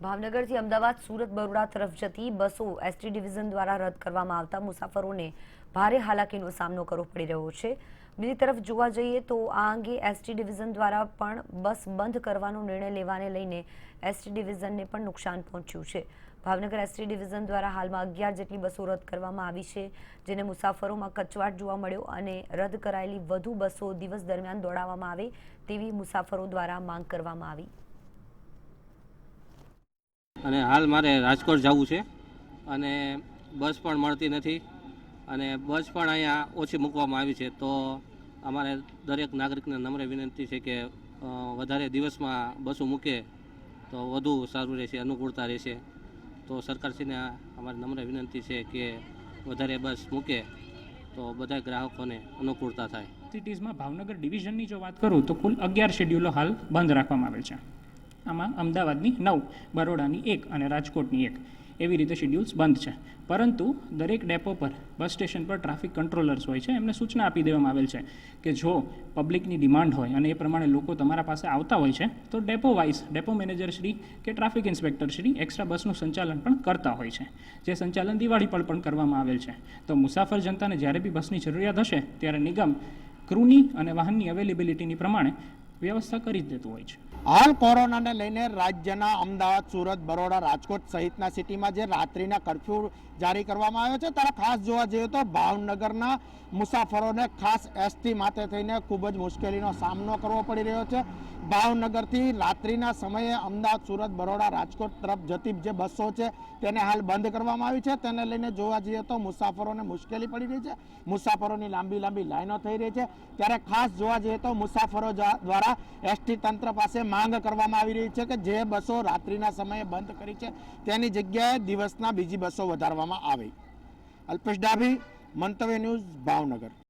ભાવનગરથી અમદાવાદ સુરત બરોડા તરફ જતી બસો એસટી ડિવિઝન દ્વારા રદ કરવામાં આવતા મુસાફરોને ભારે હાલાકીનો સામનો કરવો પડી રહ્યો છે। બીજી તરફ જોવા જઈએ તો આ અંગે એસટી ડિવિઝન દ્વારા પણ બસ બંધ કરવાનો નિર્ણય લેવાને લઈને એસટી ડિવિઝનને પણ નુકસાન પહોંચ્યું છે। ભાવનગર એસટી ડિવિઝન દ્વારા હાલમાં 11 જેટલી બસો રદ કરવામાં આવી છે, જેને મુસાફરોમાં કચવાટ જોવા મળ્યો અને રદ કરાયેલી વધુ બસો દિવસ દરમિયાન દોડાવવામાં આવે તેવી મુસાફરો દ્વારા માંગ કરવામાં આવી। અને હાલ મારે રાજકોટ જવું છે અને બસ પણ મળતી નથી અને બસ પણ અહીંયા ઓછી મૂકવામાં આવી છે। તો અમારે દરેક નાગરિકને નમ્ર વિનંતી છે કે વધારે દિવસમાં બસો મૂકે તો વધુ સારું રહેશે, અનુકૂળતા રહેશે। તો સરકારશ્રીને અમારી નમ્ર વિનંતી છે કે વધારે બસ મૂકે તો બધા ગ્રાહકોને અનુકૂળતા થાય। સિટીઝમાં ભાવનગર ડિવિઝનની જો વાત કરું તો કુલ 11 શેડ્યુલો હાલ બંધ રાખવામાં આવેલ છે। આમાં અમદાવાદની 9, બરોડાની 1 અને રાજકોટની 1 એવી રીતે શેડ્યુલ્સ બંધ છે। પરંતુ દરેક ડેપો પર બસ સ્ટેશન પર ટ્રાફિક કંટ્રોલર્સ હોય છે, એમને સૂચના આપી દેવામાં આવેલ છે કે જો પબ્લિકની ડિમાન્ડ હોય અને એ પ્રમાણે લોકો તમારા પાસે આવતા હોય છે તો depot wise depot manager Shri કે ટ્રાફિક ઇન્સ્પેક્ટર શ્રી એક્સ્ટ્રા બસનું સંચાલન પણ કરતા હોય છે, જે સંચાલન દિવાળી પર પણ કરવામાં આવેલ છે। તો મુસાફર જનતાને જ્યારે બી બસની જરૂરિયાત હશે ત્યારે નિગમ ક્રૂની અને વાહનની અવેલેબિલિટીની પ્રમાણે વ્યવસ્થા કરી જ દેતું હોય છે। હાલ કોરોનાને લઈને રાજ્યના અમદાવાદ, સુરત, બરોડા, રાજકોટ સહિતના સિટીમાં જે રાત્રિના કર્ફ્યુ જારી કરવામાં આવ્યો છે, ત્યારે ખાસ જોવા જઈએ તો ભાવનગરના મુસાફરોને ખાસ એસટી માથે થઈને ખૂબ જ મુશ્કેલીનો સામનો કરવો પડી રહ્યો છે। ભાવનગરથી રાત્રિના સમયે અમદાવાદ, સુરત, બરોડા, રાજકોટ તરફ જતી જે બસો છે તેને હાલ બંધ કરવામાં આવી છે। તેને લઈને જોવા જઈએ તો મુસાફરોને મુશ્કેલી પડી રહી છે, મુસાફરોની લાંબી લાઈનો થઈ રહી છે। ત્યારે ખાસ જોવા જઈએ તો મુસાફરો દ્વારા એસટી તંત્ર પાસે માંગ કરવામાં આવી રહી છે કે જે બસો રાત્રિના સમયે બંધ કરી છે તેની જગ્યાએ દિવસના બીજી બસો વધારવામાં આવે। અલ્પેશ ડાભી, મંતવ્ય ન્યૂઝ, ભાવનગર।